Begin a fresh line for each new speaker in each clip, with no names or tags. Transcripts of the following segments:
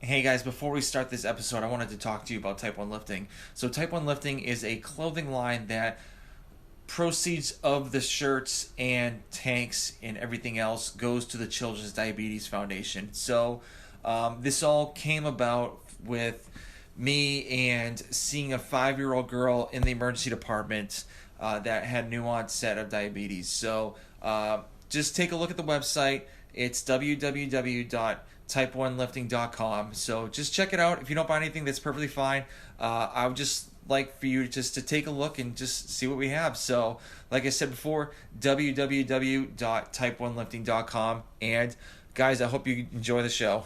Hey guys, before we start this episode, I wanted to talk to you about Type 1 lifting. So, Type 1 lifting is a clothing line that proceeds of the shirts and tanks and everything else goes to the Children's Diabetes Foundation. So, this all came about with me and seeing a 5-year-old girl in the emergency department that had new onset of diabetes. So, just take a look at the website. It's www.type1lifting.com. So just check it out. If you don't buy anything, that's perfectly fine. I would just like for you just to take a look and just see what we have. So, like I said before, www.type1lifting.com. And guys, I hope you enjoy the show.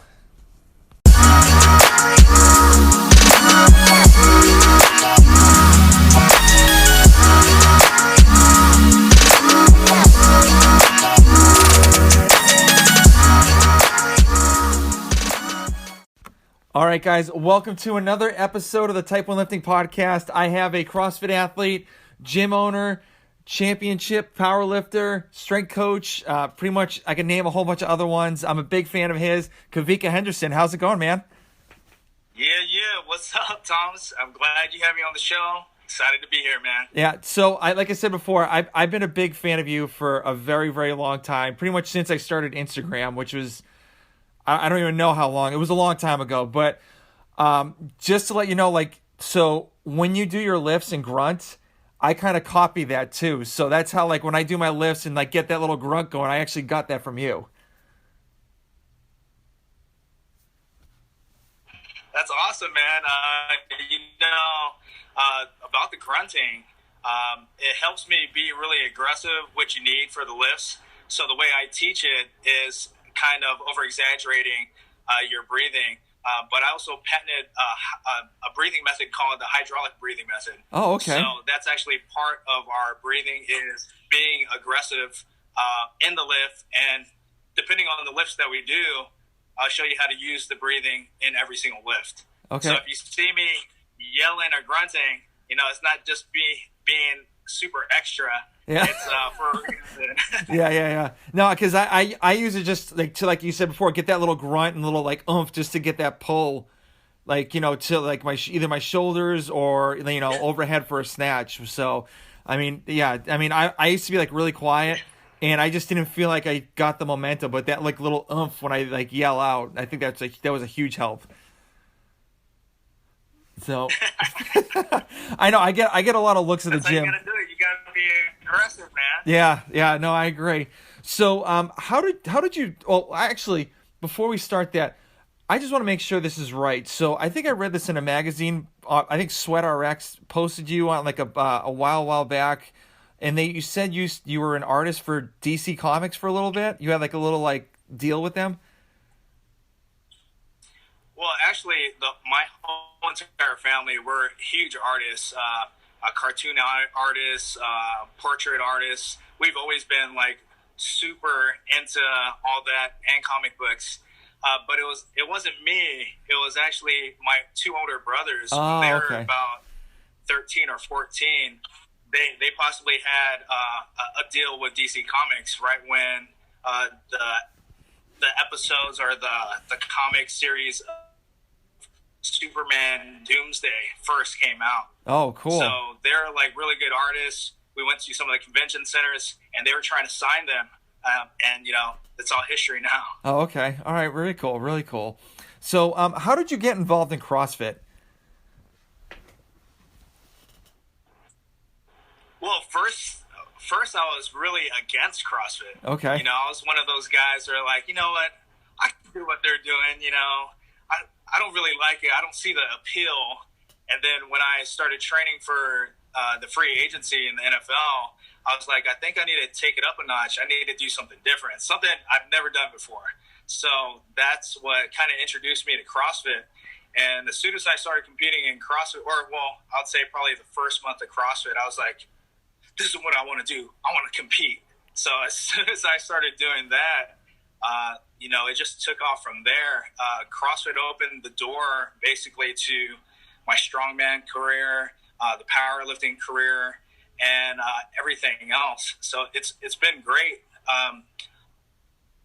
All right, guys, welcome to another episode of the Type 1 Lifting Podcast. I have a CrossFit athlete, gym owner, championship powerlifter, strength coach. Pretty much, I can name a whole bunch of other ones. I'm a big fan of his, Kawika Henderson. How's it going, man?
Yeah. What's up, Thomas? I'm glad you have me on the show. Excited to be here, man.
Yeah, so like I said before, I've been a big fan of you for a very, very long time, pretty much since I started Instagram, which was... I don't even know how long. It was a long time ago. But just to let you know, like, so when you do your lifts and grunts, I kind of copy that too. So that's how, like, when I do my lifts and, like, get that little grunt going, I actually got that from you.
That's awesome, man. About the grunting, it helps me be really aggressive, which you need for the lifts. So the way I teach it is kind of over-exaggerating your breathing. But I also patented a breathing method called the hydraulic breathing method.
Oh, okay.
So that's actually part of our breathing is being aggressive in the lift. And depending on the lifts that we do, I'll show you how to use the breathing in every single lift.
Okay.
So if you see me yelling or grunting, it's not just being super extra.
Yeah.
It's for a reason.
Yeah. No, because I use it just like you said before, get that little grunt and little like oomph just to get that pull, like to like either my shoulders or overhead for a snatch. So, I used to be like really quiet, and I just didn't feel like I got the momentum. But that like little oomph when I like yell out, I think that was a huge help. So, I know I get a lot of looks at the gym.
That's how you gotta do it. You gotta be aggressive, man.
Yeah, no, I agree. So, how did you? Well, actually, before we start that, I just want to make sure this is right. So, I think I read this in a magazine. I think SweatRx posted you on like a while back, and you said you were an artist for DC Comics for a little bit. You had like a little like deal with them.
Well, actually, my whole entire family were huge artists. Cartoon artists, portrait artists. We've always been like super into all that and comic books. But it wasn't me. It was actually my two older brothers.
Oh,
they were
okay.
about 13 or 14. They possibly had a deal with DC Comics right when the episodes or the comic series Superman Doomsday first came out.
Oh, cool.
So they're like really good artists. We went to some of the convention centers and they were trying to sign them. And it's all history now.
Oh, okay. All right. Really cool. So, how did you get involved in CrossFit?
Well, first I was really against CrossFit.
Okay.
I was one of those guys who are like, you know what? I can do what they're doing, I don't really like it. I don't see the appeal. And then when I started training for the free agency in the NFL, I was like, I think I need to take it up a notch. I need to do something different, something I've never done before. So that's what kind of introduced me to CrossFit. And as soon as I started competing in CrossFit, I'd say probably the first month of CrossFit, I was like, this is what I want to do. I want to compete. So as soon as I started doing that, it just took off from there. CrossFit opened the door basically to my strongman career, the powerlifting career, and everything else. So it's been great.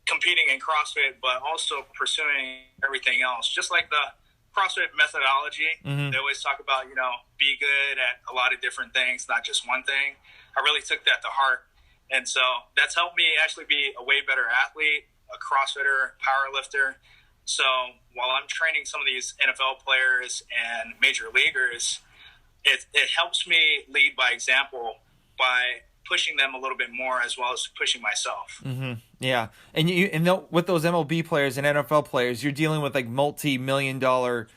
competing in CrossFit, but also pursuing everything else. Just like the CrossFit methodology, they always talk about, be good at a lot of different things, not just one thing. I really took that to heart. And so that's helped me actually be a way better athlete, a CrossFitter, powerlifter. So while I'm training some of these NFL players and major leaguers, it helps me lead by example by pushing them a little bit more as well as pushing myself.
Yeah. And with those MLB players and NFL players, you're dealing with like multi-million-dollar,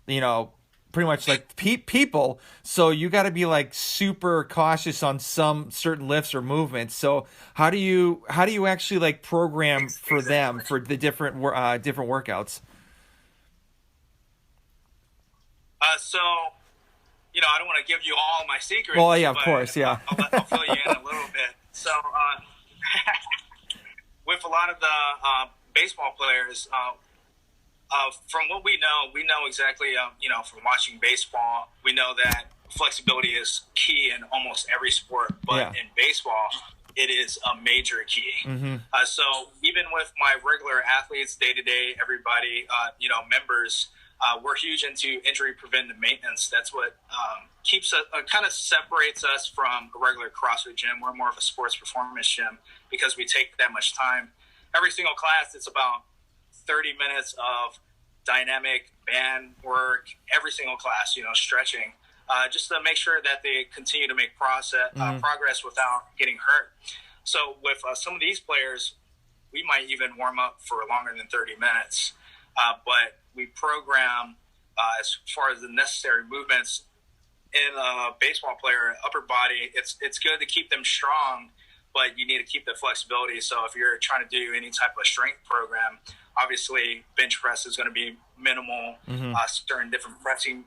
pretty much like people. So you got to be like super cautious on some certain lifts or movements. So how do you actually like program for them for the different workouts?
So, I don't want to give you all my secrets.
Well, yeah, of course, yeah.
I'll fill you in a little bit. So, with a lot of the baseball players, from what we know exactly, from watching baseball, we know that flexibility is key in almost every sport, but in baseball, it is a major key. So even with my regular athletes, day-to-day, everybody, members, we're huge into injury preventive maintenance. That's what keeps us, kind of separates us from a regular CrossFit gym. We're more of a sports performance gym because we take that much time. Every single class, it's about 30 minutes of dynamic band work, every single class, stretching, just to make sure that they continue to make progress without getting hurt. So with some of these players, we might even warm up for longer than 30 minutes, but we program as far as the necessary movements. In a baseball player, upper body, it's good to keep them strong, but you need to keep the flexibility. So if you're trying to do any type of strength program, obviously bench press is going to be minimal. Certain different pressing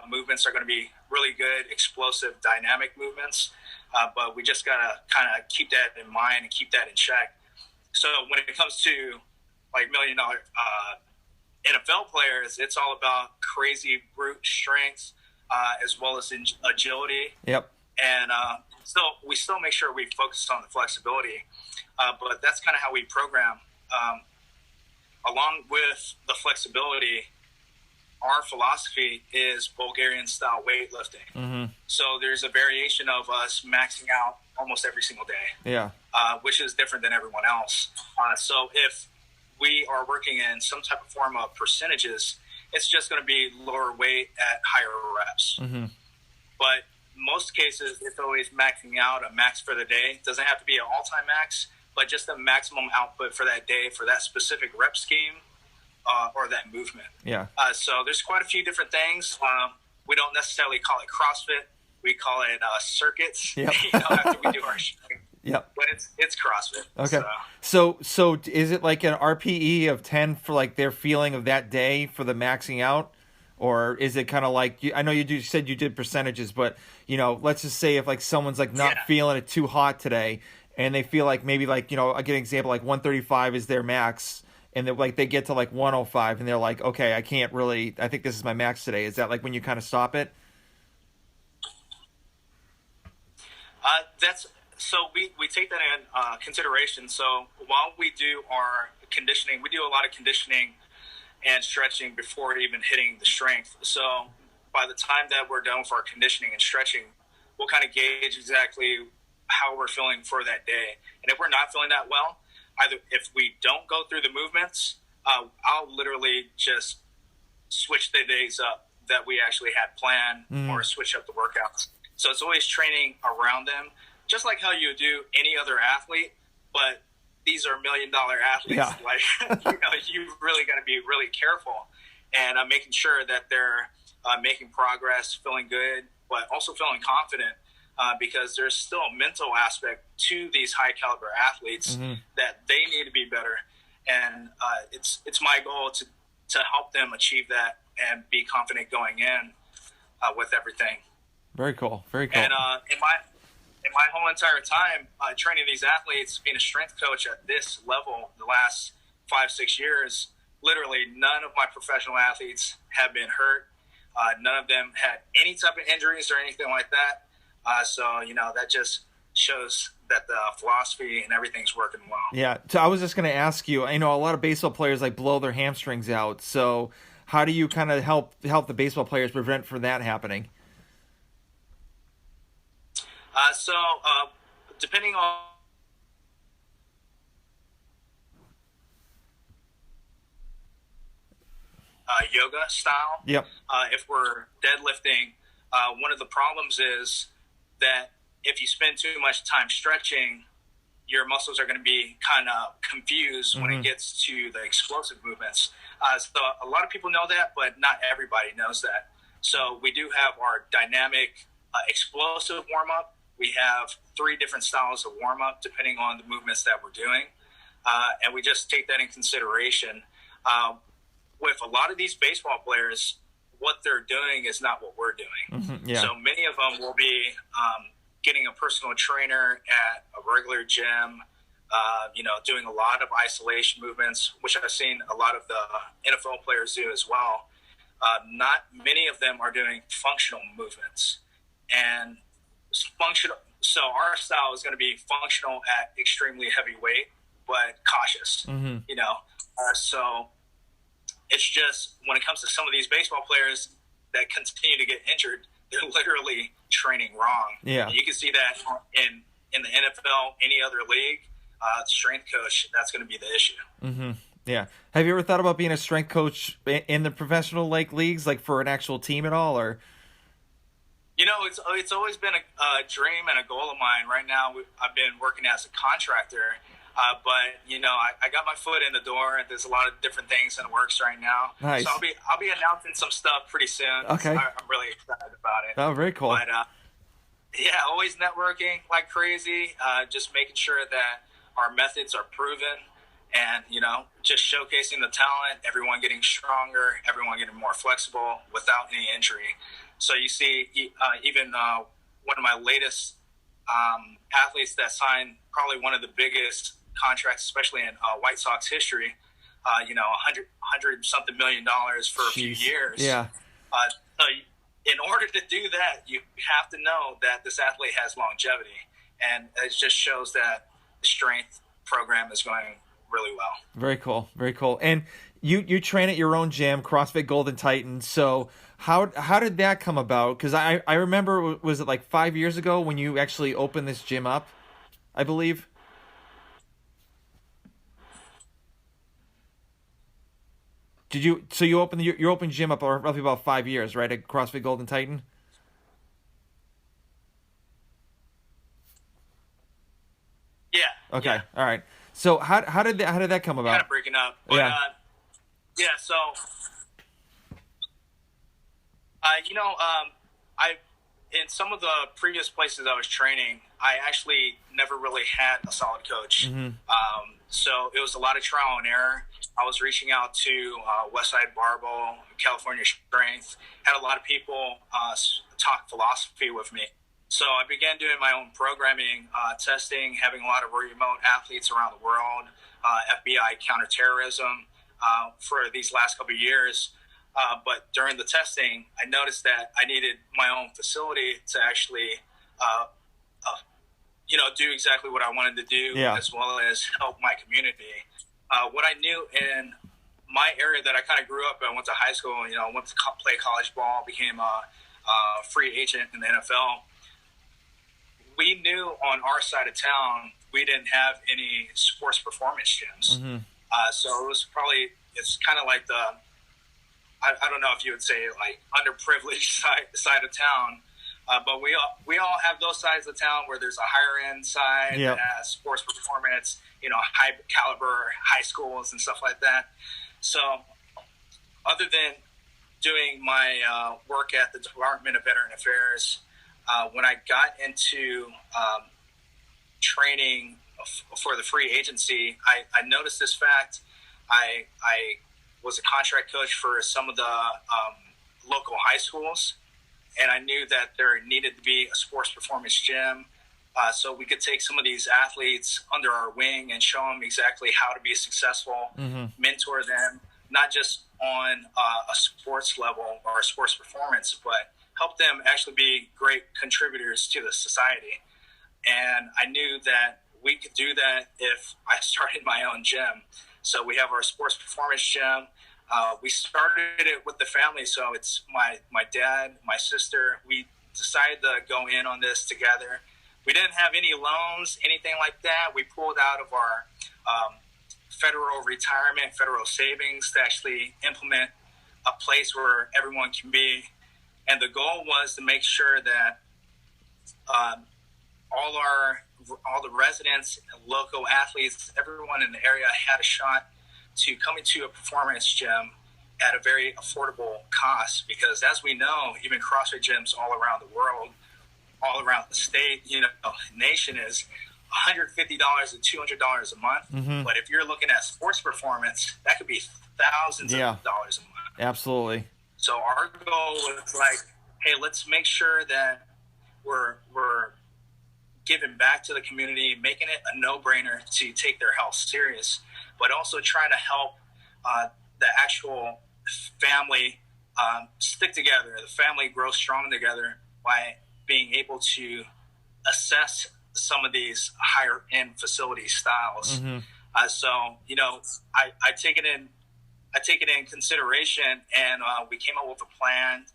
movements are going to be really good, explosive, dynamic movements. But we just got to kind of keep that in mind and keep that in check. So when it comes to like $1 million NFL players, it's all about crazy brute strength as well as agility.
Yep.
And so we still make sure we focus on the flexibility, but that's kind of how we program. Along with the flexibility, our philosophy is Bulgarian style weightlifting. So there's a variation of us maxing out almost every single day, which is different than everyone else. So if we are working in some type of form of percentages, it's just going to be lower weight at higher reps. But most cases, it's always maxing out a max for the day. It doesn't have to be an all-time max, but just the maximum output for that day for that specific rep scheme or that movement. So there's quite a few different things. We don't necessarily call it CrossFit. We call it circuits. After we do our strength. But it's CrossFit.
Okay. So is it like an RPE of 10 for like their feeling of that day for the maxing out? Or is it kind of like, I know you said you did percentages, but, let's just say if like someone's like not feeling it too hot today and they feel like maybe like, I get an example, like 135 is their max and they get to like 105 and they're like, okay, I think this is my max today. Is that like when you kind of stop it?
So we take that in consideration. So while we do our conditioning, we do a lot of conditioning and stretching before even hitting the strength. So by the time that we're done with our conditioning and stretching, we'll kind of gauge exactly how we're feeling for that day. And if we're not feeling that well, either if we don't go through the movements, I'll literally just switch the days up that we actually had planned or switch up the workouts. So it's always training around them, just like how you do any other athlete, but these are $1 million athletes. You really got to be really careful and making sure that they're making progress, feeling good, but also feeling confident because there's still a mental aspect to these high caliber athletes that they need to be better. And it's my goal to help them achieve that and be confident going in with everything.
Very cool. Very cool.
And in my whole entire time training these athletes, being a strength coach at this level, the last 5-6 years, literally none of my professional athletes have been hurt. None of them had any type of injuries or anything like that. So, that just shows that the philosophy and everything's working well.
Yeah. So I was just going to ask you, I know a lot of baseball players like blow their hamstrings out. So how do you kind of help the baseball players prevent from that happening?
Depending on yoga style,
Yep.
If we're deadlifting, one of the problems is that if you spend too much time stretching, your muscles are going to be kind of confused when it gets to the explosive movements. So a lot of people know that, but not everybody knows that. So we do have our dynamic explosive warm-up. We have 3 different styles of warm-up depending on the movements that we're doing. And we just take that in consideration. With a lot of these baseball players, what they're doing is not what we're doing.
Yeah.
So many of them will be getting a personal trainer at a regular gym, doing a lot of isolation movements, which I've seen a lot of the NFL players do as well. Not many of them are doing functional movements. And functional. So our style is going to be functional at extremely heavy weight, but cautious, so it's just when it comes to some of these baseball players that continue to get injured, they're literally training wrong.
Yeah.
And you can see that in the NFL, any other league, the strength coach, that's going to be the issue.
Yeah. Have you ever thought about being a strength coach in the professional leagues, like for an actual team at all, or?
It's always been a dream and a goal of mine. Right now, I've been working as a contractor, but I got my foot in the door. And there's a lot of different things in the works right now.
Nice.
So I'll be announcing some stuff pretty soon.
Okay.
I'm really excited about it.
Oh, very cool.
But always networking like crazy. Just making sure that our methods are proven, and just showcasing the talent. Everyone getting stronger. Everyone getting more flexible without any injury. So you see, even one of my latest athletes that signed probably one of the biggest contracts, especially in White Sox history, $100 something million for a few years.
Yeah.
So in order to do that, you have to know that this athlete has longevity, and it just shows that the strength program is going really well.
Very cool. Very cool. And you train at your own gym, CrossFit Golden Titan. So how did that come about? Because I remember, was it like 5 years ago when you actually opened this gym up, I believe? So you opened your open gym up roughly about 5 years, right, at CrossFit Golden Titan?
Yeah.
Okay.
Yeah.
All right. So how did that come about?
Kind of breaking up. But,
Yeah.
So I in some of the previous places I was training, I actually never really had a solid coach. So it was a lot of trial and error. I was reaching out to Westside Barbell, California Strength, had a lot of people talk philosophy with me. So I began doing my own programming, testing, having a lot of remote athletes around the world, FBI counterterrorism for these last couple of years. But during the testing, I noticed that I needed my own facility to actually, do exactly what I wanted to do, as well as help my community. What I knew in my area that I kind of grew up in, I went to high school, went to play college ball, became a free agent in the NFL. We knew on our side of town, we didn't have any sports performance gyms. So it was it's kind of like I don't know if you would say like underprivileged side of town, but we all have those sides of town where there's a higher end side that has sports performance, high caliber high schools and stuff like that. So other than doing my work at the Department of Veteran Affairs, when I got into training for the free agency, I noticed this fact. I was a contract coach for some of the local high schools, and I knew that there needed to be a sports performance gym so we could take some of these athletes under our wing and show them exactly how to be successful, mentor them, not just on a sports level or a sports performance, but help them actually be great contributors to the society. And I knew that we could do that if I started my own gym. So we have our sports performance gym. We started it with the family. So it's my dad, my sister. We decided to go in on this together. We didn't have any loans, anything like that. We pulled out of our federal retirement, federal savings to actually implement a place where everyone can be. And the goal was to make sure that all the residents, local athletes, everyone in the area had a shot to come into a performance gym at a very affordable cost. Because as we know, even CrossFit gyms all around the world, all around the state, nation is $150 to $200 a month.
Mm-hmm.
But if you're looking at sports performance, that could be thousands of dollars a month.
Absolutely.
So our goal was like, hey, let's make sure that we're giving back to the community, making it a no-brainer to take their health serious, but also trying to help the actual family stick together, the family grow strong together by being able to assess some of these higher end facility styles.
Mm-hmm.
So, I take it in consideration, and we came up with a plan.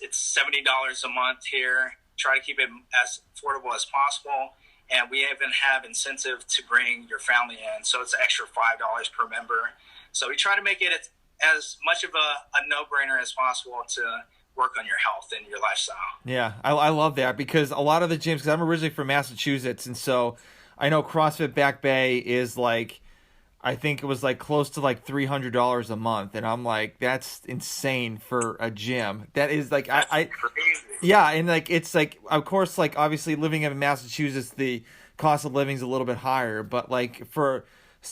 It's $70 a month here. Try to keep it as affordable as possible. And we even have incentive to bring your family in. So it's an extra $5 per member. So we try to make it as much of a no-brainer as possible to work on your health and your lifestyle.
Yeah, I love that, because a lot of the gyms, because I'm originally from Massachusetts, and so I know CrossFit Back Bay is like, I think it was like close to like $300 a month, and I'm like, that's insane for a gym. That is like, I
Crazy.
yeah, and like it's like, of course, like obviously living in Massachusetts, the cost of living is a little bit higher, but like for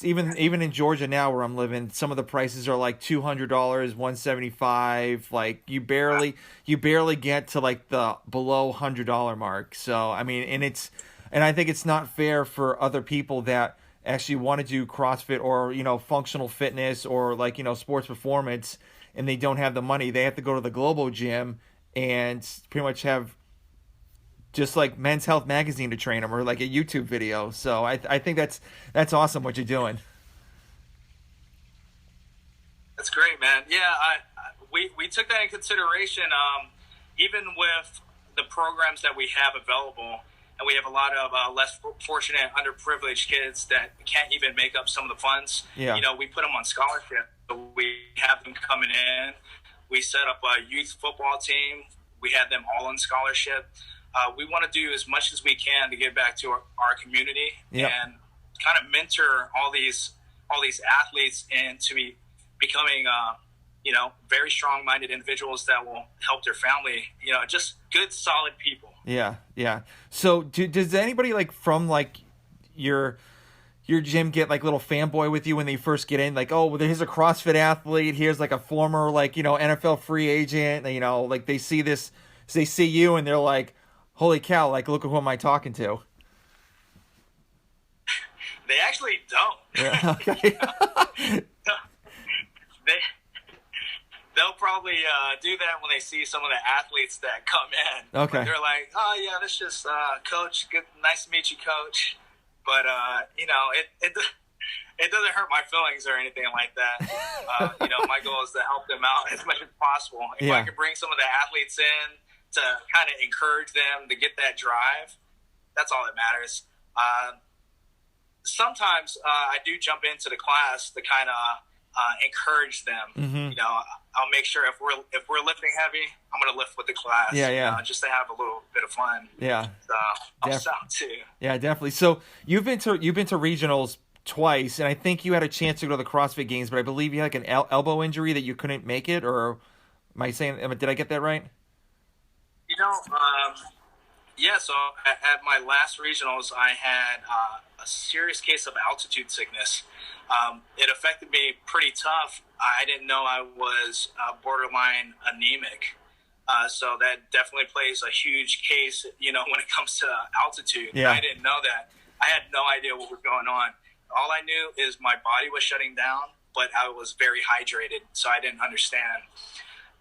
even in Georgia now where I'm living, some of the prices are like $200, $175. Like you barely get to like the below $100 mark. So I mean, and I think it's not fair for other people that actually want to do CrossFit or functional fitness or like sports performance, and they don't have the money. They have to go to the Global Gym and pretty much have just like Men's Health magazine to train them, or like a YouTube video. So I think that's awesome what you're doing.
That's great, man. Yeah, we took that in consideration. Even with the programs that we have available, and we have a lot of less fortunate, underprivileged kids that can't even make up some of the funds.
Yeah.
We put them on scholarship. So we have them coming in. We set up a youth football team. We had them all on scholarship. We want to do as much as we can to give back to our community. Yep. And kind of mentor all these athletes into becoming very strong-minded individuals that will help their family. Just good, solid people.
Yeah. So does anybody like from like your gym get like little fanboy with you when they first get in? Like, oh, well, here's a CrossFit athlete. Here's like a former like NFL free agent. Like they see this, they see you, and they're like, holy cow! Like, look at who am I talking to?
They actually don't.
Yeah. Okay.
They'll probably do that when they see some of the athletes that come in.
Okay.
They're like, oh yeah, that's just coach. Good, nice to meet you, coach. But it doesn't hurt my feelings or anything like that. My goal is to help them out as much as possible. If I can bring some of the athletes in to kind of encourage them to get that drive, that's all that matters. Sometimes I do jump into the class to kind of encourage them.
Mm-hmm.
I'll make sure if we're lifting heavy, I'm going to lift with the class. Just to have a little bit of fun.
Yeah.
So I'll sound too.
Yeah, definitely. So you've been to regionals twice, and I think you had a chance to go to the CrossFit Games, but I believe you had like an elbow injury that you couldn't make it, or am I saying? Did I get that right?
Yeah. So at my last regionals, I had a serious case of altitude sickness. It affected me pretty tough. I didn't know I was borderline anemic. So that definitely plays a huge case, when it comes to altitude.
Yeah.
I didn't know that. I had no idea what was going on. All I knew is my body was shutting down, but I was very hydrated, so I didn't understand.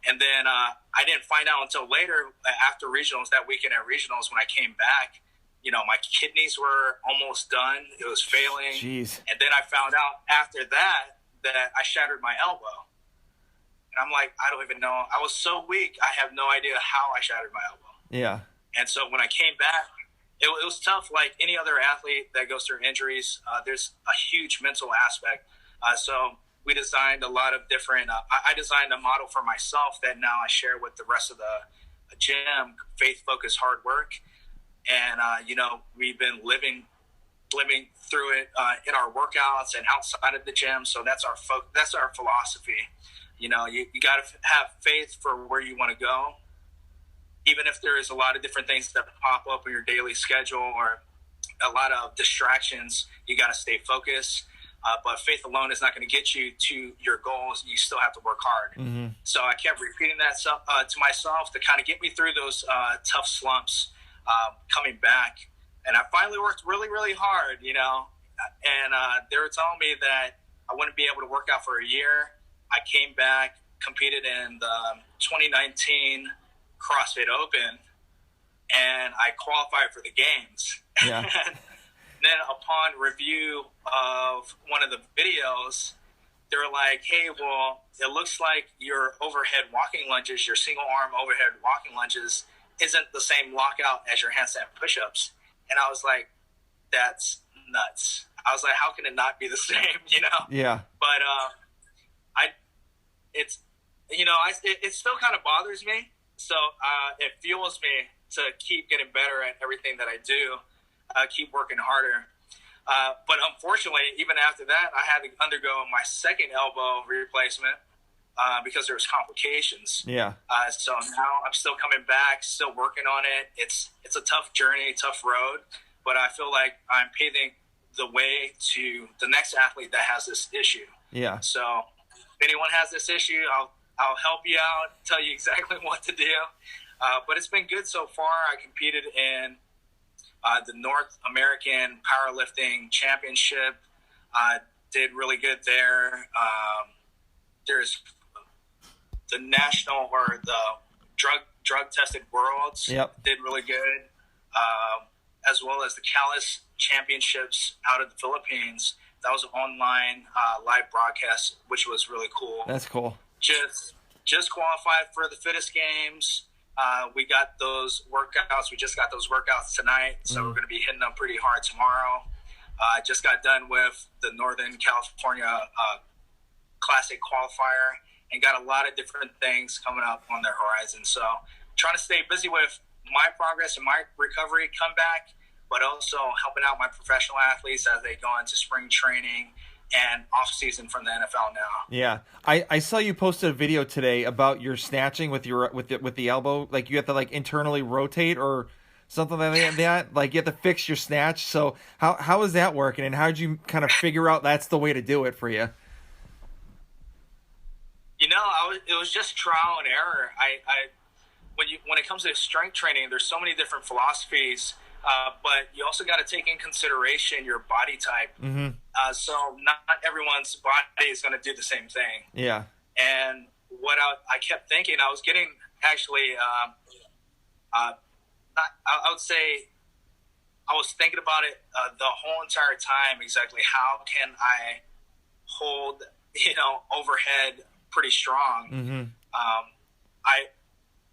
And then I didn't find out until later, after regionals, that weekend at regionals, when I came back, my kidneys were almost done. It was failing.
Jeez.
And then I found out after that I shattered my elbow. And I'm like, I don't even know. I was so weak. I have no idea how I shattered my elbow.
Yeah.
And so when I came back, it was tough. Like any other athlete that goes through injuries, there's a huge mental aspect. So we designed a lot of different, I designed a model for myself that now I share with the rest of the gym, faith, focus, hard work. And, we've been living through it in our workouts and outside of the gym. So that's our philosophy. You got to have faith for where you want to go. Even if there is a lot of different things that pop up in your daily schedule or a lot of distractions, you got to stay focused. But faith alone is not going to get you to your goals. You still have to work hard. Mm-hmm. So I kept repeating that to myself to kind of get me through those tough slumps coming back. And I finally worked really, really hard, and they were telling me that I wouldn't be able to work out for a year. I came back, competed in the 2019 CrossFit Open, and I qualified for the games. Yeah. And then upon review of one of the videos, they were like, hey, well, it looks like your overhead walking lunges, your single arm overhead walking lunges isn't the same lockout as your handstand push-ups. And I was like, that's nuts. I was like, how can it not be the same,
Yeah.
But it still kind of bothers me. So it fuels me to keep getting better at everything that I do, keep working harder. But unfortunately, even after that, I had to undergo my second elbow replacement because there was complications.
Yeah.
So now I'm still coming back, still working on it. It's a tough journey, tough road, but I feel like I'm paving the way to the next athlete that has this issue.
Yeah.
So if anyone has this issue, I'll help you out, tell you exactly what to do. But it's been good so far. I competed in the North American Powerlifting Championship. Did really good there. There's the national or the drug tested worlds.
Yep.
Did really good. As well as the Callus Championships out of the Philippines. That was an online live broadcast, which was really cool.
That's cool.
Just qualified for the Fittest Games. We got those workouts. We just got those workouts tonight, so we're going to be hitting them pretty hard tomorrow. Just got done with the Northern California Classic qualifier and got a lot of different things coming up on the horizon. So trying to stay busy with my progress and my recovery comeback, but also helping out my professional athletes as they go into spring training and off season from the NFL now.
Yeah, I saw you posted a video today about your snatching with the elbow. Like you have to internally rotate or something like that. Like you have to fix your snatch. So how is that working? And how did you kind of figure out that's the way to do it for you?
It was just trial and error. When it comes to strength training, there's so many different philosophies. But you also got to take in consideration your body type. Mm-hmm. So not everyone's body is going to do the same thing.
Yeah.
And what I kept thinking, I was getting actually, I would say, I was thinking about it the whole entire time. Exactly how can I hold, overhead pretty strong? Mm-hmm.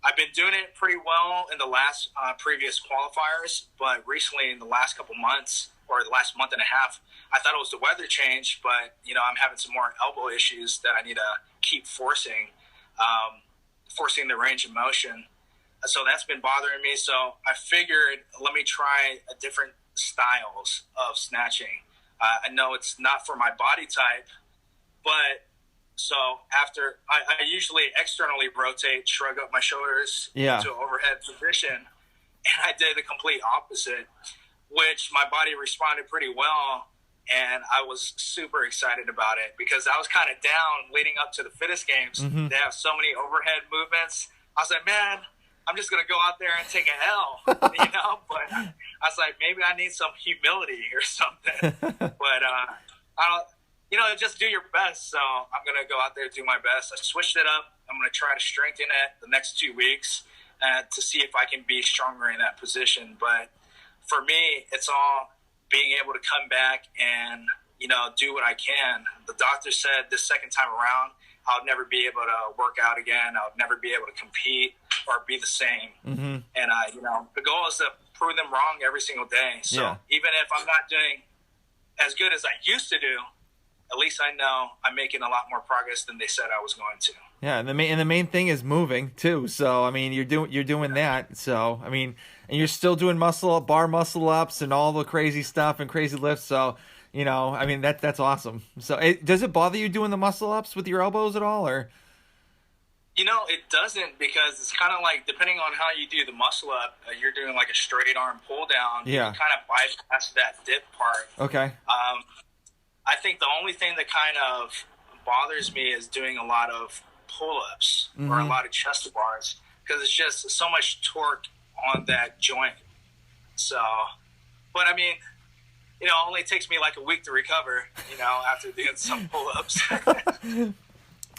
I've been doing it pretty well in the last previous qualifiers, but recently in the last couple months or the last month and a half, I thought it was the weather change, but I'm having some more elbow issues that I need to keep forcing the range of motion. So that's been bothering me. So I figured, let me try a different styles of snatching. I know it's not for my body type, but so after I usually externally rotate, shrug up my shoulders into an overhead position, and I did the complete opposite, which my body responded pretty well, and I was super excited about it because I was kind of down leading up to the Fittest Games. Mm-hmm. They have so many overhead movements. I was like, man, I'm just going to go out there and take an L, But I was like, maybe I need some humility or something. But I don't, just do your best. So I'm going to go out there and do my best. I switched it up. I'm going to try to strengthen it the next 2 weeks to see if I can be stronger in that position. But for me, it's all being able to come back and, you know, do what I can. The doctor said this second time around, I'll never be able to work out again. I'll never be able to compete or be the same.
Mm-hmm.
And, you know, the goal is to prove them wrong every single day. So even if I'm not doing as good as I used to do, at least I know I'm making a lot more progress than they said I was going to.
Yeah, and the main thing is moving too. So I mean, you're doing that. So I mean, and you're still doing bar muscle ups and all the crazy stuff and crazy lifts. So you know, I mean that's awesome. So does it bother you doing the muscle ups with your elbows at all, or?
You know, it doesn't, because it's kind of like, depending on how you do the muscle up, you're doing like a straight arm pull down.
Yeah.
You kind of bypass that dip part.
Okay.
I think the only thing that kind of bothers me is doing a lot of pull-ups or a lot of chest bars, because it's just so much torque on that joint. So, but I mean, you know, it only takes me like a week to recover, you know, after doing some pull-ups.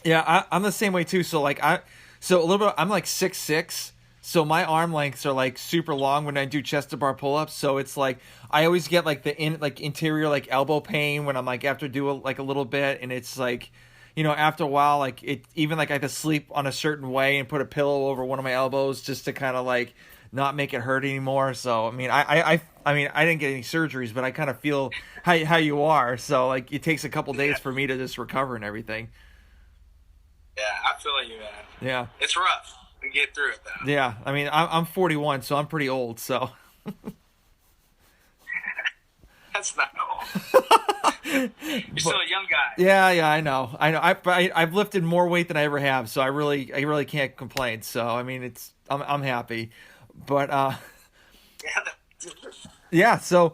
Yeah, I'm the same way too. So like a little bit, I'm like 6'6", so my arm lengths are like super long when I do chest to bar pull-ups. So it's like I always get like the interior like elbow pain when I'm like after do like a little bit, and it's like, you know, after a while, like it even like I have to sleep on a certain way and put a pillow over one of my elbows just to kind of like not make it hurt anymore. So I mean, I mean I didn't get any surgeries, but I kind of feel how you are. So like it takes a couple days for me to just recover and everything.
Yeah, I feel you, man.
Yeah.
It's rough. We get through it, though.
Yeah, I mean, I'm 41, so I'm pretty old, so.
That's not old. You're still a young guy.
Yeah, I know. I've lifted more weight than I ever have, so I really can't complain. So, I mean, I'm happy. But, yeah, so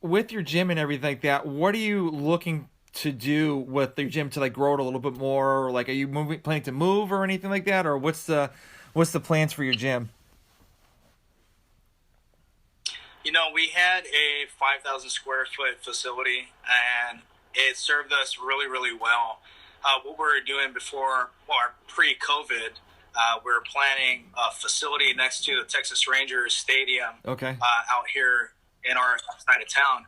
with your gym and everything like that, what are you looking to do with your gym to like grow it a little bit more? Or like, are you planning to move or anything like that, or what's the plans for your gym?
You know, we had a 5,000 square foot facility, and it served us really, really well. What we were doing before, pre-COVID, we were planning a facility next to the Texas Rangers Stadium.
Okay.
Out here in our side of town.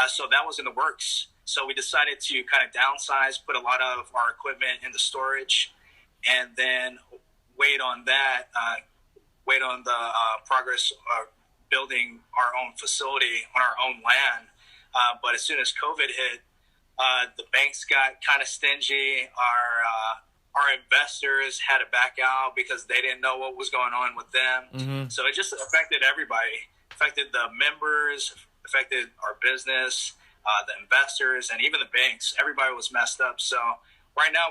So that was in the works. So we decided to kind of downsize, put a lot of our equipment into storage, and then wait on the progress of building our own facility on our own land. But as soon as COVID hit, the banks got kind of stingy. Our investors had to back out because they didn't know what was going on with them. Mm-hmm. So it just affected everybody. Affected the members, affected our business, the investors, and even the banks. Everybody was messed up. So right now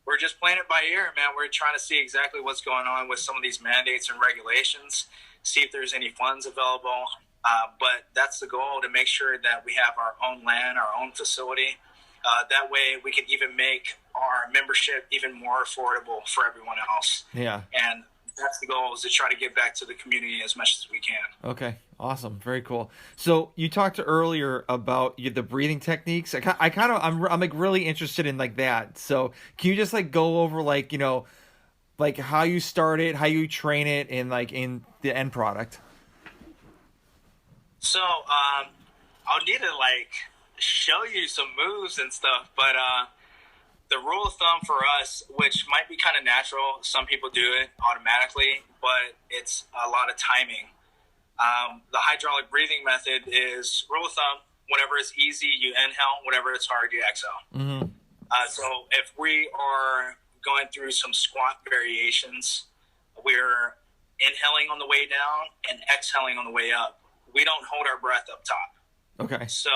we're just playing it by ear, man. We're trying to see exactly what's going on with some of these mandates and regulations, see if there's any funds available. But that's the goal, to make sure that we have our own land, our own facility. That way we can even make our membership even more affordable for everyone else.
Yeah. And
that's the goal, is to try to give back to the community as much as we can.
Okay. Awesome. Very cool. So you talked earlier about the breathing techniques. I'm like really interested in like that. So can you just like go over like, you know, like how you start it, how you train it, and like in the end product?
So I'll need to like show you some moves and stuff, but the rule of thumb for us, which might be kind of natural, some people do it automatically, but it's a lot of timing. The hydraulic breathing method is, rule of thumb, whenever it's easy, you inhale. Whenever it's hard, you exhale. Mm-hmm. So if we are going through some squat variations, we're inhaling on the way down and exhaling on the way up. We don't hold our breath up top.
Okay.
So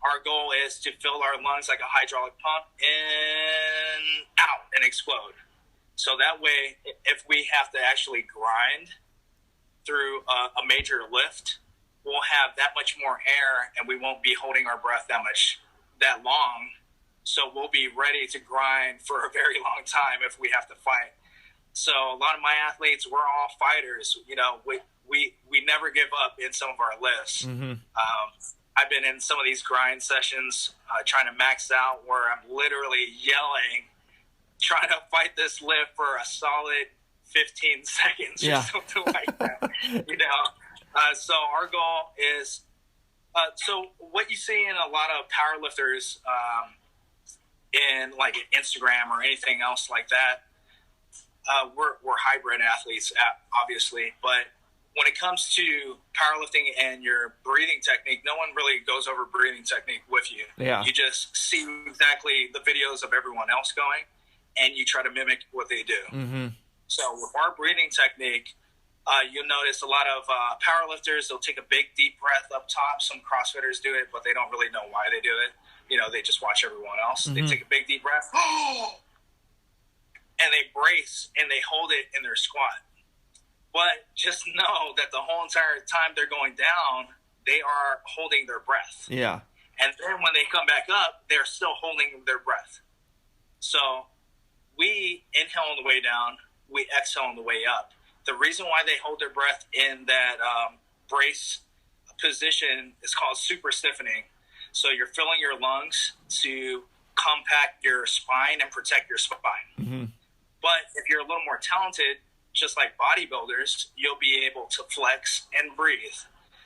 our goal is to fill our lungs like a hydraulic pump, in, out, and explode. So that way, if we have to actually grind through a major lift, we'll have that much more air, and we won't be holding our breath that long. So we'll be ready to grind for a very long time if we have to fight. So a lot of my athletes, we're all fighters. You know, we never give up in some of our lifts. Mm-hmm. I've been in some of these grind sessions trying to max out, where I'm literally yelling, trying to fight this lift for a solid 15 seconds or something like that. You know, So our goal is, so what you see in a lot of powerlifters in like Instagram or anything else like that, we're hybrid athletes, obviously, but when it comes to powerlifting and your breathing technique, no one really goes over breathing technique with you.
Yeah.
You just see exactly the videos of everyone else going, and you try to mimic what they do.
Mm-hmm.
So with our breathing technique, you'll notice a lot of powerlifters, they'll take a big, deep breath up top. Some CrossFitters do it, but they don't really know why they do it. They just watch everyone else.
Mm-hmm.
They take a big, deep breath, and they brace, and they hold it in their squat. But just know that the whole entire time they're going down, they are holding their breath.
Yeah.
And then when they come back up, they're still holding their breath. So we inhale on the way down, we exhale on the way up. The reason why they hold their breath in that brace position is called super stiffening. So you're filling your lungs to compact your spine and protect your spine.
Mm-hmm.
But if you're a little more talented, just like bodybuilders, you'll be able to flex and breathe.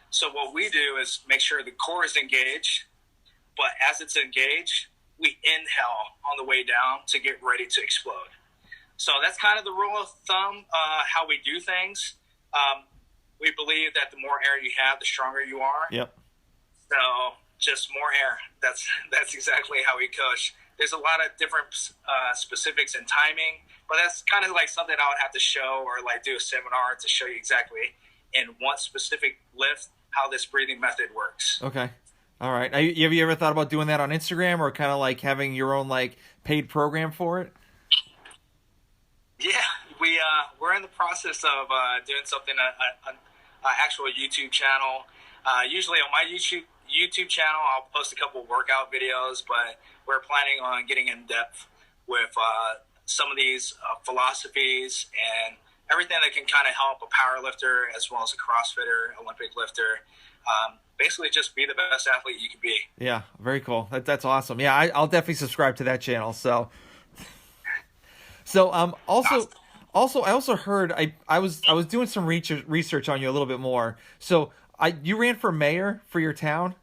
So what we do is make sure the core is engaged, but as it's engaged, we inhale on the way down to get ready to explode. So that's kind of the rule of thumb, how we do things. We believe that the more air you have, the stronger you are.
Yep.
So just more air. That's exactly how we coach. There's a lot of different specifics and timing, but that's kind of like something I would have to show or like do a seminar to show you exactly in one specific lift how this breathing method works.
Okay. All right. Have you ever thought about doing that on Instagram or kind of like having your own like paid program for it?
Yeah, we're in the process of doing something, an actual YouTube channel. Usually on my YouTube channel, I'll post a couple workout videos, but we're planning on getting in depth with some of these philosophies and everything that can kind of help a powerlifter as well as a CrossFitter, Olympic lifter. Basically, just be the best athlete you can be.
Yeah, very cool. That's awesome. Yeah, I'll definitely subscribe to that channel. So also I also heard I was doing some research on you a little bit more. So you ran for mayor for your town?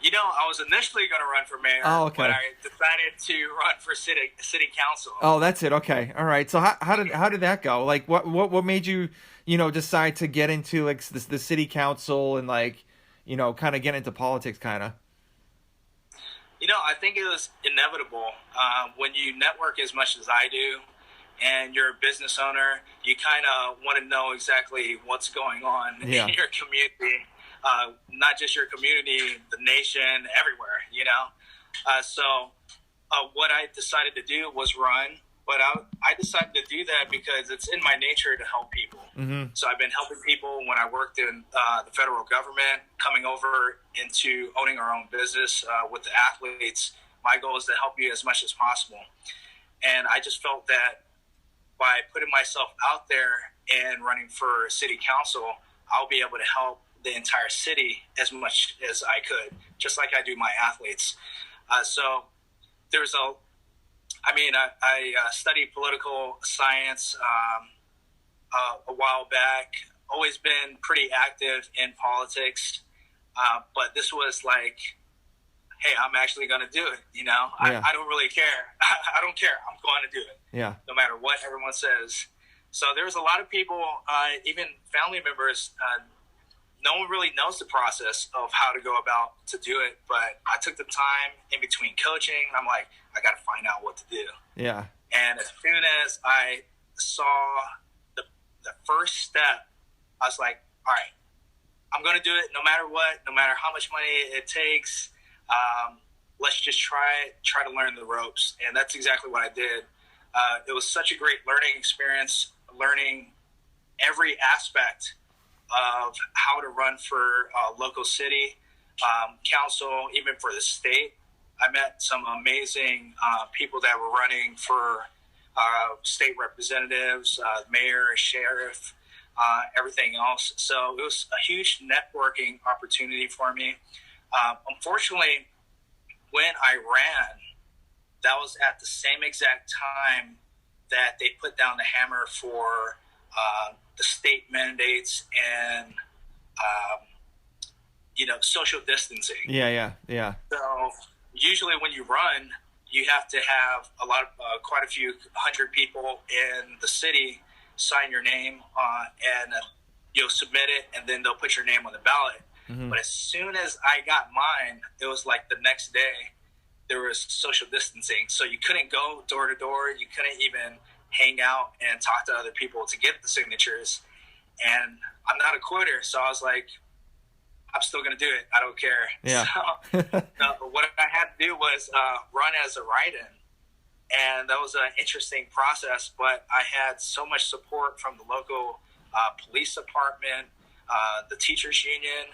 I was initially going to run for mayor, but I decided to run for city council.
Oh, that's it. Okay, all right. So how did that go? Like, what made you decide to get into like the city council and like kind of get into politics, kind of?
I think it was inevitable. When you network as much as I do, and you're a business owner, you kind of want to know exactly what's going on in your community. Not just your community, the nation, everywhere, So what I decided to do was run, but I decided to do that because it's in my nature to help people.
Mm-hmm.
So I've been helping people when I worked in the federal government, coming over into owning our own business with the athletes. My goal is to help you as much as possible. And I just felt that by putting myself out there and running for city council, I'll be able to help the entire city as much as I could, just like I do my athletes. So there's I studied political science a while back, always been pretty active in politics, but this was like, hey, I'm actually going to do it, I don't really care. I don't care. I'm going to do it.
Yeah.
No matter what everyone says. So there's a lot of people, even family members, no one really knows the process of how to go about to do it, but I took the time in between coaching. I'm like, I got to find out what to do.
Yeah.
And as soon as I saw the first step, I was like, all right, I'm going to do it no matter what, no matter how much money it takes. Let's just try to learn the ropes. And that's exactly what I did. It was such a great learning experience, learning every aspect of how to run for local city council, even for the state. I met some amazing people that were running for state representatives, mayor, sheriff, everything else. So it was a huge networking opportunity for me. Unfortunately, when I ran, that was at the same exact time that they put down the hammer for the state mandates and social distancing.
Yeah.
So usually when you run, you have to have quite a few hundred people in the city sign your name and you'll submit it, and then they'll put your name on the ballot.
Mm-hmm.
But as soon as I got mine, it was like the next day there was social distancing. So you couldn't go door to door. You couldn't even hang out and talk to other people to get the signatures. And I'm not a quitter, so I was like, I'm still going to do it. I don't care.
Yeah.
So what I had to do was run as a write-in. And that was an interesting process, but I had so much support from the local police department, the teachers union,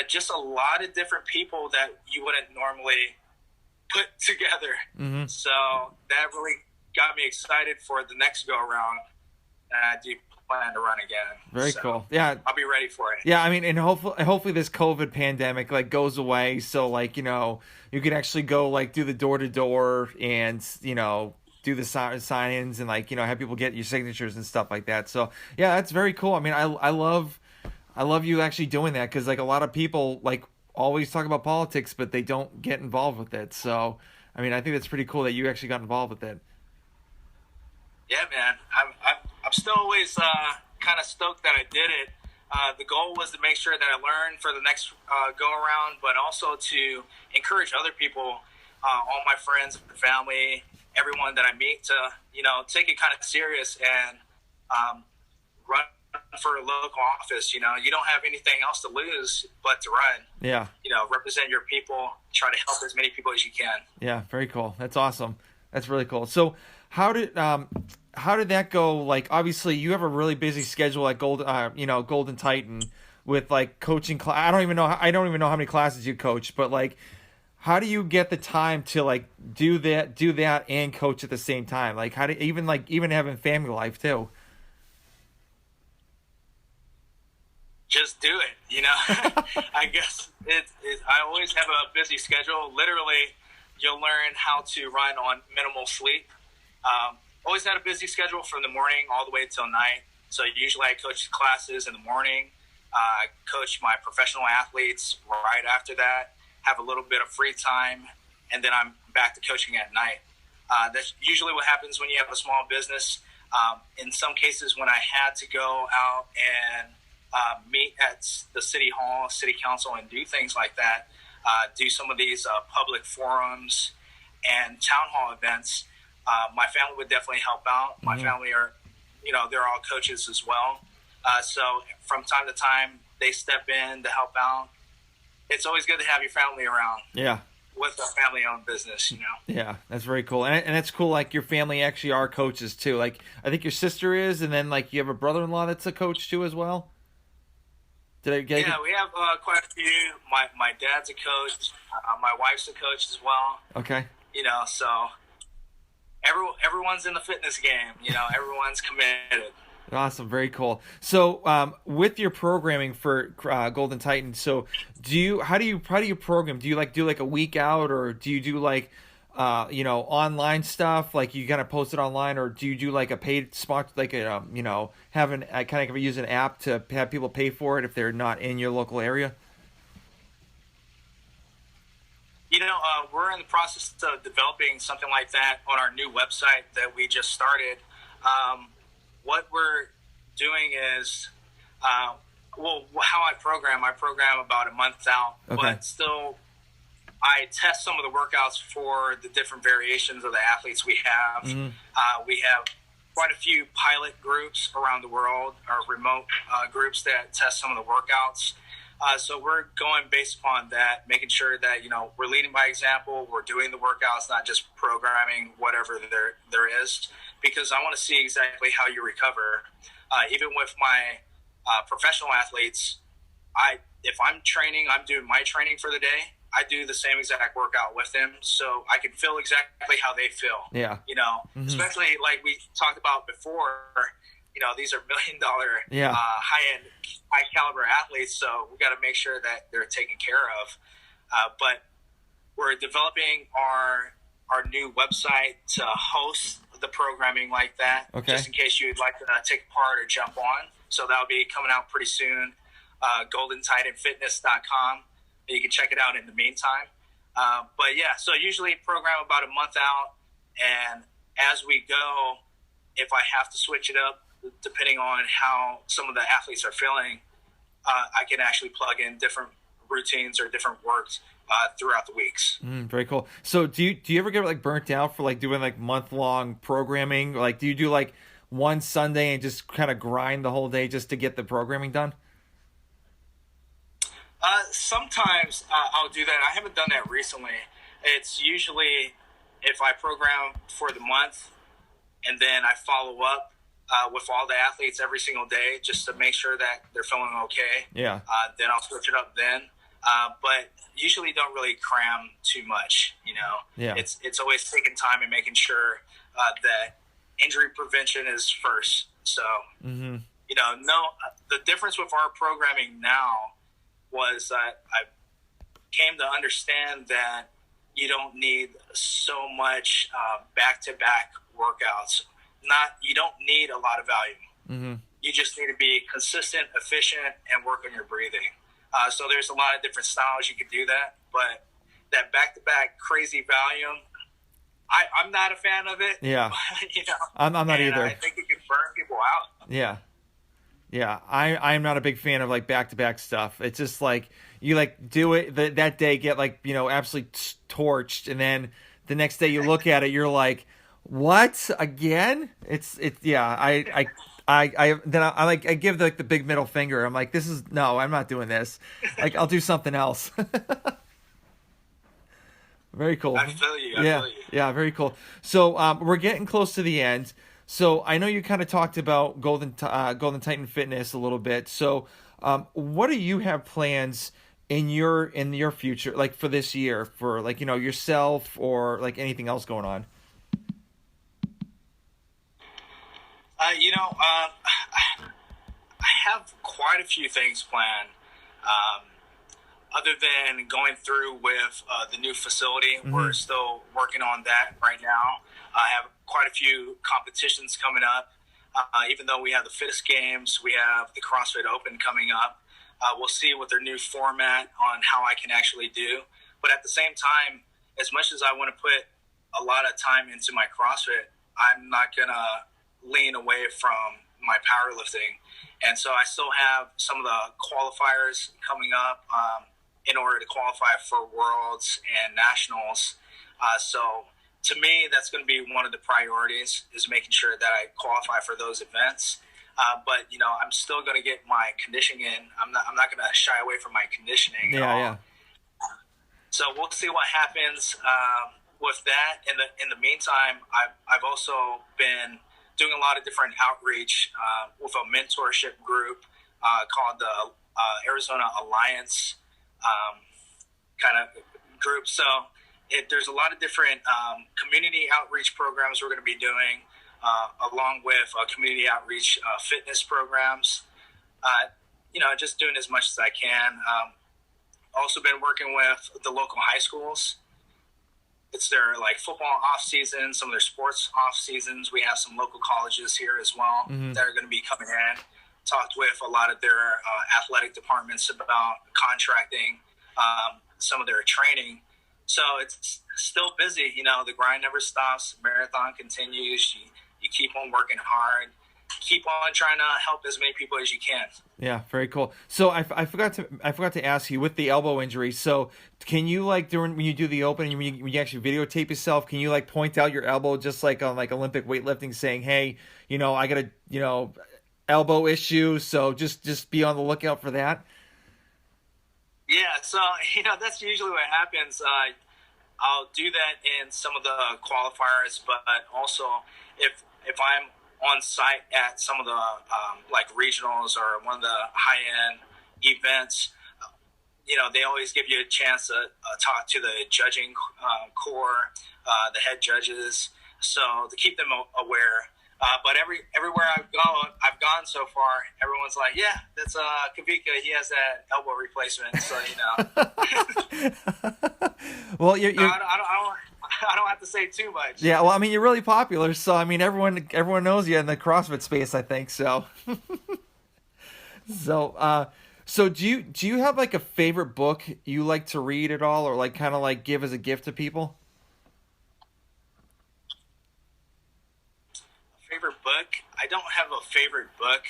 just a lot of different people that you wouldn't normally put together.
Mm-hmm.
So that really got me excited for the next go-around. And I do plan to run again.
Very cool. Yeah.
I'll be ready for it.
Yeah, I mean, and hopefully this COVID pandemic like goes away, so like, you can actually go like do the door to door and do the sign-ins and like have people get your signatures and stuff like that. So yeah, that's very cool. I mean, I love you actually doing that, because like a lot of people like always talk about politics, but they don't get involved with it. So I mean, I think that's pretty cool that you actually got involved with it.
Yeah, man. I'm still always kind of stoked that I did it. The goal was to make sure that I learned for the next go-around, but also to encourage other people, all my friends and family, everyone that I meet to, take it kind of serious and run for a local office. You don't have anything else to lose but to run.
Yeah.
Represent your people, try to help as many people as you can.
Yeah, very cool. That's awesome. That's really cool. So how did that go? Like, obviously you have a really busy schedule at Golden Titan with like coaching I don't even know how many classes you coach, but like, how do you get the time to like do that and coach at the same time? Like, how do even having family life too?
Just do it, I guess I always have a busy schedule. Literally, you'll learn how to run on minimal sleep. Always had a busy schedule from the morning all the way till night. So usually I coach classes in the morning. I coach my professional athletes right after that, have a little bit of free time, and then I'm back to coaching at night. That's usually what happens when you have a small business. In some cases, when I had to go out and meet at the city hall, city council, and do things like that, do some of these public forums and town hall events, my family would definitely help out. My family are, they're all coaches as well. So from time to time, they step in to help out. It's always good to have your family around.
Yeah.
With a family-owned business,
Yeah, that's very cool. And it's cool, like, your family actually are coaches, too. Like, I think your sister is, and then, like, you have a brother-in-law that's a coach, too, as well? Did I get
Yeah, we have quite a few. My dad's a coach. My wife's a coach as well.
Okay.
So everyone's in the fitness game. Everyone's committed.
Awesome, very cool. So, with your programming for Golden Titan, so how do you program? Do you do like a week out, or do you do like online stuff, like you kind of post it online, or do you do like a paid spot, like a kind of use an app to have people pay for it if they're not in your local area?
We're in the process of developing something like that on our new website that we just started. What we're doing is, how I program about a month out,
okay.
But still I test some of the workouts for the different variations of the athletes we have. Mm-hmm. We have quite a few pilot groups around the world, or remote groups that test some of the workouts. So we're going based upon that, making sure that, we're leading by example, we're doing the workouts, not just programming whatever there is, because I want to see exactly how you recover. Even with my professional athletes, if I'm training, I'm doing my training for the day, I do the same exact workout with them, so I can feel exactly how they feel.
Yeah.
Mm-hmm. Especially like we talked about before, these are $1 million, high-end, high-caliber athletes, so we got to make sure that they're taken care of. But we're developing our new website to host the programming like that,
okay.
Just in case you'd like to take part or jump on. So that'll be coming out pretty soon. GoldenTitanFitness.com. You can check it out in the meantime. But yeah, so usually program about a month out, and as we go, if I have to switch it up, depending on how some of the athletes are feeling, I can actually plug in different routines or different works throughout the weeks.
Very cool. So do you ever get like burnt out for like doing like month-long programming? Like, do you do like one Sunday and just kind of grind the whole day just to get the programming done?
Sometimes I'll do that. I haven't done that recently. It's usually if I program for the month and then I follow up with all the athletes every single day just to make sure that they're feeling okay.
Yeah.
Then I'll switch it up then. But usually don't really cram too much, you know.
Yeah.
It's always taking time and making sure that injury prevention is first. So, you know, the difference with our programming now was that I came to understand that you don't need so much back-to-back workouts. You don't need a lot of volume. You just need to be consistent, efficient, and work on your breathing. So there's a lot of different styles you could do that, but that back-to-back crazy volume, I'm not a fan of it.
Yeah,
you know,
I'm not either.
I think it can burn people out.
Yeah. Yeah, I'm not a big fan of like back-to-back stuff. It's just like you like do it that day, get like, you know, absolutely torched, and then the next day you look at it, you're like, what again? It's yeah. I give the big middle finger. I'm like, no, I'm not doing this. Like, I'll do something else. Very cool.
I feel you.
Yeah, very cool. So we're getting close to the end. So I know you kind of talked about Golden Titan Fitness a little bit. So what do you have plans in your future, like for this year, for like, you know, yourself or like anything else going on?
You know, I have quite a few things planned. Other than going through with the new facility, we're still working on that right now. I have quite a few competitions coming up. Even though we have the Fittest Games, we have the CrossFit Open coming up. We'll see with their new format on how I can actually do. But at the same time, as much as I want to put a lot of time into my CrossFit, I'm not going to lean away from my powerlifting. And so I still have some of the qualifiers coming up in order to qualify for Worlds and Nationals. So to me, that's going to be one of the priorities, is making sure that I qualify for those events. But, you know, I'm still going to get my conditioning in. I'm not going to shy away from my conditioning at all. Yeah. So we'll see what happens with that. In the meantime, I've also been doing a lot of different outreach with a mentorship group called the Arizona Alliance kind of group. So there's a lot of different community outreach programs we're going to be doing, along with community outreach fitness programs. You know, just doing as much as I can. Also been working with the local high schools. It's their like football off season, some of their sports off seasons. We have some local colleges here as well that are going to be coming in. Talked with a lot of their athletic departments about contracting some of their training. So it's still busy. You know, the grind never stops. Marathon continues. You keep on working hard. Keep on trying to help as many people as you can.
Yeah, very cool. So I forgot to ask you, with the elbow injury. So can you, like, when you do the open, when you actually videotape yourself, can you like point out your elbow just like on like Olympic weightlifting, saying, hey, you know, I got a, you know, elbow issue, so just be on the lookout for that?
Yeah, so, you know, that's usually what happens. I'll do that in some of the qualifiers, but also if I'm on site at some of the like regionals or one of the high-end events, you know, they always give you a chance to talk to the judging core, the head judges, so to keep them aware. But everywhere I've gone so far, everyone's like, yeah, that's Kawika. He has that elbow replacement. So, you know.
Well,
I don't have to say too much.
Yeah, well, I mean, you're really popular, so I mean, everyone knows you in the CrossFit space, I think so. So do you have like a favorite book you like to read at all, or like kind of like give as a gift to people?
Favorite book? I don't have a favorite book,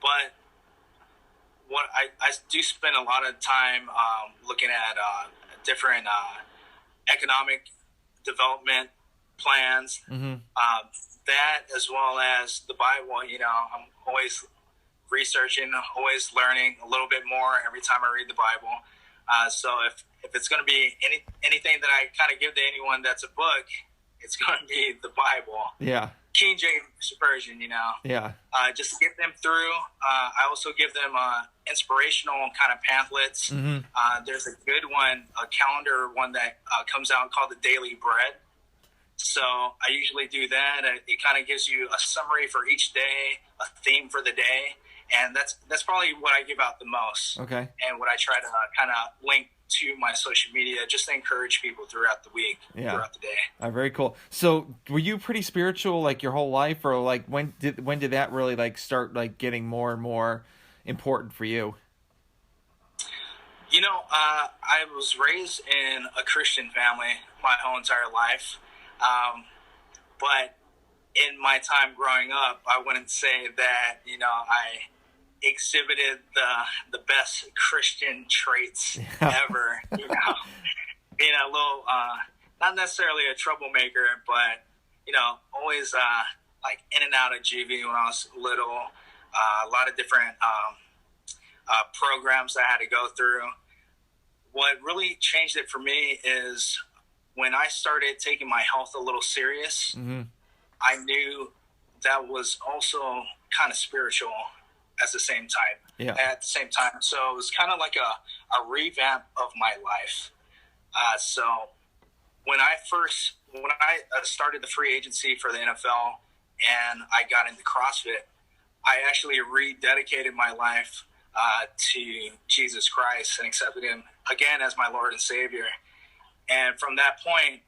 but I do spend a lot of time looking at different economic development plans.
Mm-hmm.
That as well as the Bible. You know, I'm always researching, always learning a little bit more every time I read the Bible. So if it's going to be anything that I kind of give to anyone that's a book, it's going to be the Bible.
Yeah.
King James Version, you know.
Yeah.
Just get them through. I also give them inspirational kind of pamphlets.
Mm-hmm.
There's a good one, a calendar one that comes out called the Daily Bread. So I usually do that. It kind of gives you a summary for each day, a theme for the day, and that's probably what I give out the most.
Okay.
And what I try to kind of link to my social media just to encourage people throughout the week, throughout the day.
Very cool. So were you pretty spiritual like your whole life, or like when did that really like start like getting more and more important for you?
You know, I was raised in a Christian family my whole entire life. But in my time growing up, I wouldn't say that, you know, I exhibited the best Christian traits ever, you know, being a little, not necessarily a troublemaker, but, you know, always, like in and out of GV when I was little, a lot of different, programs I had to go through. What really changed it for me is when I started taking my health a little serious,
mm-hmm.
I knew that was also kind of spiritual at the same time. So it was kind of like a revamp of my life. So when I started the free agency for the NFL and I got into CrossFit, I actually rededicated my life to Jesus Christ and accepted him again as my Lord and Savior. And from that point,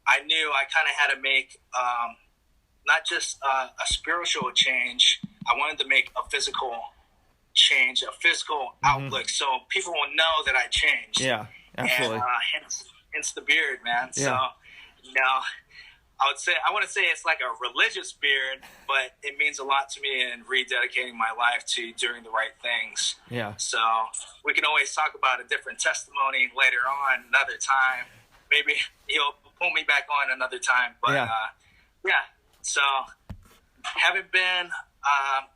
I knew I kind of had to make not just a spiritual change. I wanted to make a physical change, a physical outlook, so people will know that I changed.
Yeah, absolutely.
And hence the beard, man.
Yeah.
So, you know, I want to say it's like a religious beard, but it means a lot to me in rededicating my life to doing the right things.
Yeah.
So we can always talk about a different testimony later on, another time. Maybe you'll pull me back on another time. But yeah. So haven't been, I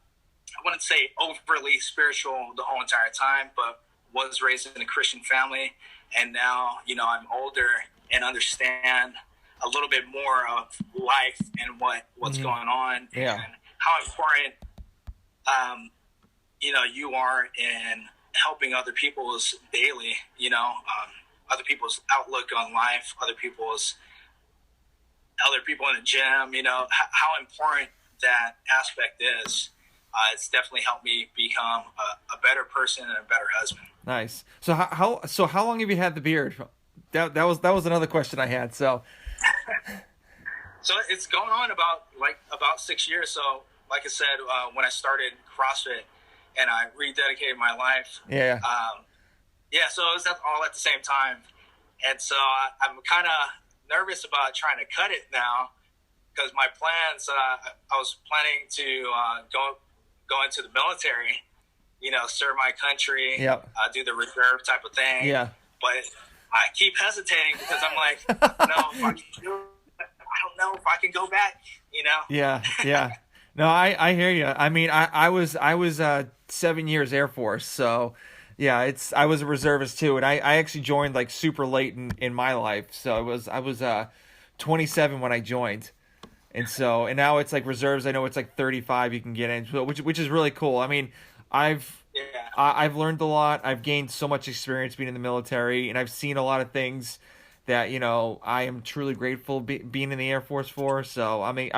wouldn't say overly spiritual the whole entire time, but was raised in a Christian family. And now, you know, I'm older and understand a little bit more of life and what's going on and how important, you know, you are in helping other people's daily, you know, other people's outlook on life, other people in the gym, you know, how important that aspect is. It's definitely helped me become a better person and a better husband.
Nice. So how long have you had the beard? That was another question I had. So
it's going on about 6 years. So like I said, when I started CrossFit and I rededicated my life.
Yeah.
So it was all at the same time. And so I'm kind of nervous about trying to cut it now because my plans, I was planning to go into the military, you know, serve my country, do the reserve type of thing. Yeah. But I keep hesitating because I'm like, no, I don't know if I can go back, you know?
Yeah. No, I hear you. I mean, I was 7 years Air Force, so yeah, I was a reservist too, and I actually joined like super late in my life. So I was 27 when I joined, and now it's like reserves. I know it's like 35 you can get in, which is really cool. I mean, I've learned a lot. I've gained so much experience being in the military, and I've seen a lot of things that, you know, I am truly grateful being in the Air Force for. So I mean,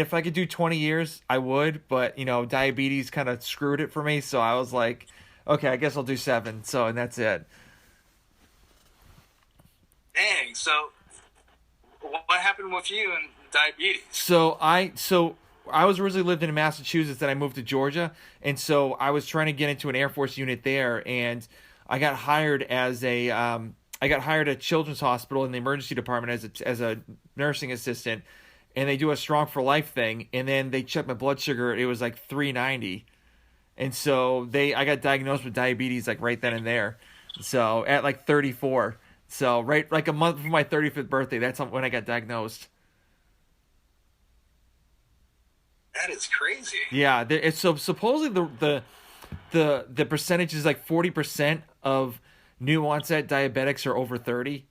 if I could do 20 years, I would, but, you know, diabetes kind of screwed it for me. So I was like, okay, I guess I'll do 7. So, and that's it.
Dang. So what happened with you and diabetes?
So I was originally living in Massachusetts, then I moved to Georgia, and so I was trying to get into an Air Force unit there, and I got hired at Children's Hospital in the emergency department as a nursing assistant, and they do a Strong for Life thing, and then they checked my blood sugar. It was like 390, and so I got diagnosed with diabetes like right then and there. So at like 34, so right like a month before my 35th birthday, that's when I got diagnosed.
That is crazy.
Yeah, it's so supposedly the percentage is like 40% of new onset diabetics are over 30.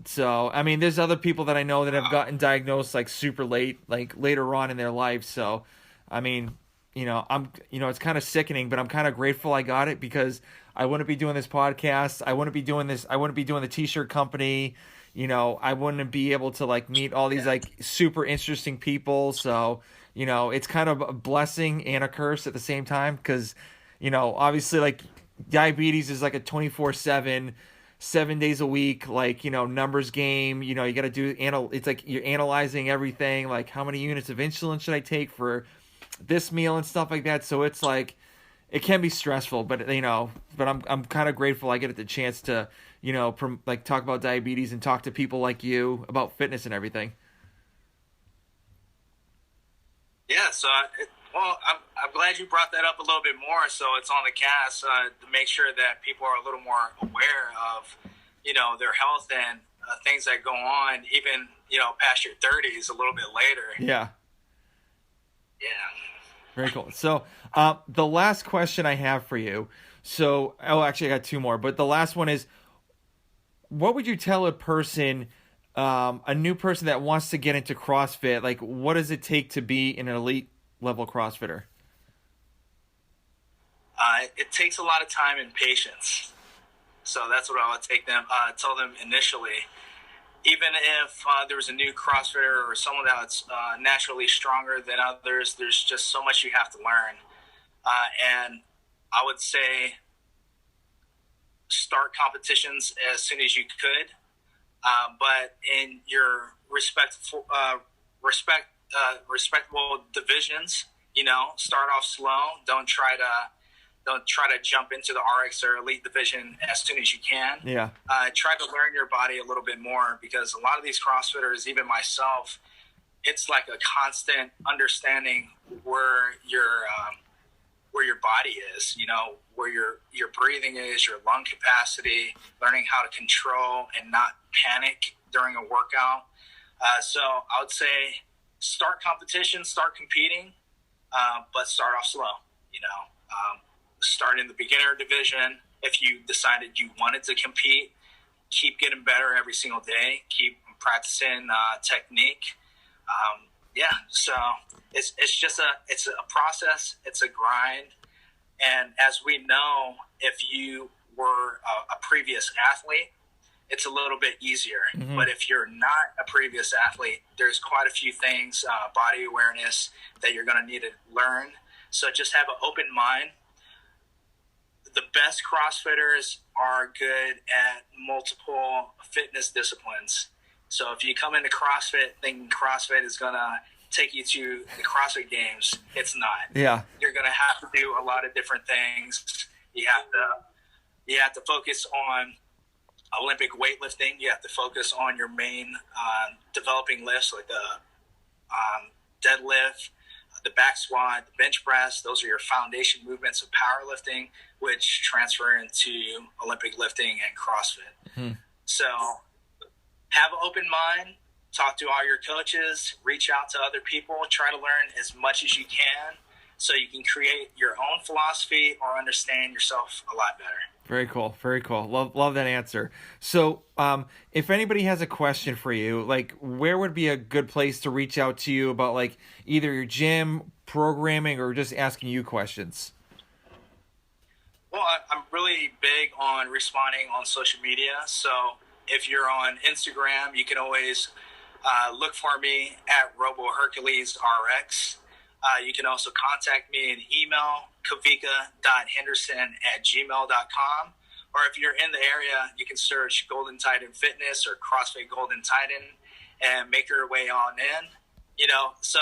So, I mean, there's other people that I know that have gotten diagnosed like super late, like later on in their life. So, I mean, it's kind of sickening, but I'm kind of grateful I got it because I wouldn't be doing this podcast. I wouldn't be doing the t-shirt company. I wouldn't be able to like meet all these like super interesting people. So, it's kind of a blessing and a curse at the same time because, obviously like diabetes is like a 24/7, 7 days a week, like, numbers game. You got to do it's like you're analyzing everything, like how many units of insulin should I take for this meal and stuff like that. So it's like it can be stressful, but I'm kind of grateful I get the chance to talk about diabetes and talk to people like you about fitness and everything.
Yeah, so I'm glad you brought that up a little bit more. So it's on the cast to make sure that people are a little more aware of their health and things that go on even past your 30s a little bit later.
Yeah. Very cool. So the last question I have for you. So actually I got two more, but the last one is, what would you tell a person, a new person that wants to get into CrossFit? Like, what does it take to be an elite level CrossFitter?
It takes a lot of time and patience. So that's what I would tell them initially. Even if there was a new CrossFitter or someone that's naturally stronger than others, there's just so much you have to learn. And I would say start competitions as soon as you could, but in your respectable divisions. Start off slow. Don't try to jump into the RX or elite division as soon as you can.
Yeah.
Try to learn your body a little bit more because a lot of these CrossFitters, even myself, it's like a constant understanding where your body is, where your breathing is, your lung capacity, learning how to control and not panic during a workout. So I would say start competition, start competing, but start off slow, start in the beginner division. If you decided you wanted to compete, keep getting better every single day, keep practicing technique. So it's just a process. It's a grind. And as we know, if you were a previous athlete, it's a little bit easier. Mm-hmm. But if you're not a previous athlete, there's quite a few things, body awareness that you're going to need to learn. So just have an open mind. The best CrossFitters are good at multiple fitness disciplines. So if you come into CrossFit thinking CrossFit is going to take you to the CrossFit Games, it's not.
Yeah.
You're going to have to do a lot of different things. You have to focus on Olympic weightlifting. You have to focus on your main developing lifts like the deadlift, the back squat, the bench press. Those are your foundation movements of powerlifting, which transfer into Olympic lifting and CrossFit. Mm-hmm. So have an open mind, talk to all your coaches, reach out to other people, try to learn as much as you can so you can create your own philosophy or understand yourself a lot better.
Very cool. Very cool. Love that answer. So if anybody has a question for you, like where would be a good place to reach out to you about like either your gym, programming, or just asking you questions?
Well, I'm really big on responding on social media. So if you're on Instagram, you can always look for me at RoboHerculesRx. You can also contact me in email, kawika.henderson@gmail.com. Or if you're in the area, you can search Golden Titan Fitness or CrossFit Golden Titan and make your way on in. So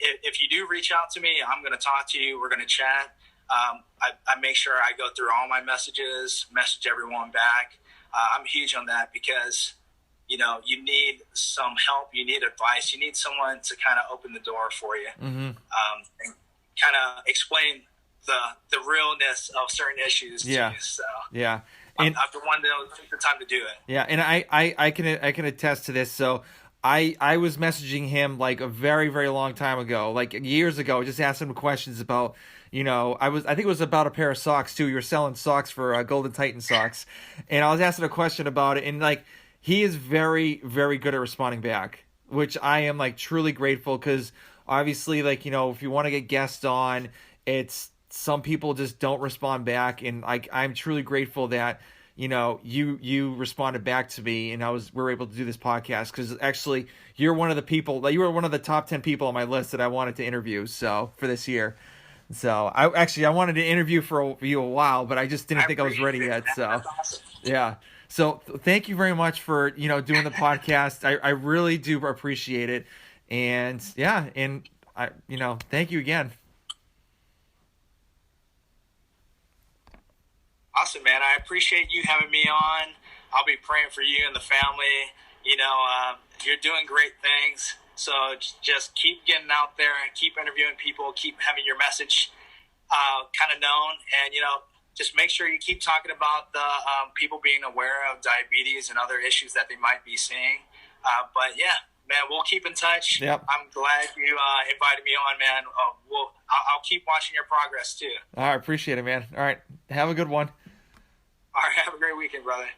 if you do reach out to me, I'm going to talk to you. We're going to chat. I make sure I go through all my messages, message everyone back. I'm huge on that because, you know, you need some help, you need advice, you need someone to kind of open the door for you, and kind of explain the realness of certain issues to you. So
yeah,
and I'm the one that take the time to do it.
Yeah, and I can attest to this. So I was messaging him like a very, very long time ago, like years ago, just asking him questions about, you know, I think it was about a pair of socks too. You were selling socks for Golden Titan socks, and I was asking a question about it, and like he is very, very good at responding back, which I am like truly grateful, because obviously, like, you know, if you want to get guests on, it's some people just don't respond back, and like I'm truly grateful that, you know, you responded back to me, and we were able to do this podcast, because actually you're one of the people, like, you were one of the top 10 people on my list that I wanted to interview, so for this year. So I wanted to interview for you a while, but I just didn't think I was ready yet. So
That's awesome.
yeah. So thank you very much for, you know, doing the podcast. I really do appreciate it. And yeah, and I, you know, thank you again.
Awesome, man. I appreciate you having me on. I'll be praying for you and the family. You know, you're doing great things. So just keep getting out there and keep interviewing people, keep having your message kind of known. And, you know, just make sure you keep talking about the people being aware of diabetes and other issues that they might be seeing. But, yeah, man, we'll keep in touch.
Yep.
I'm glad you invited me on, man. I'll keep watching your progress, too.
I appreciate it, man. All right. Have a good one.
All right. Have a great weekend, brother.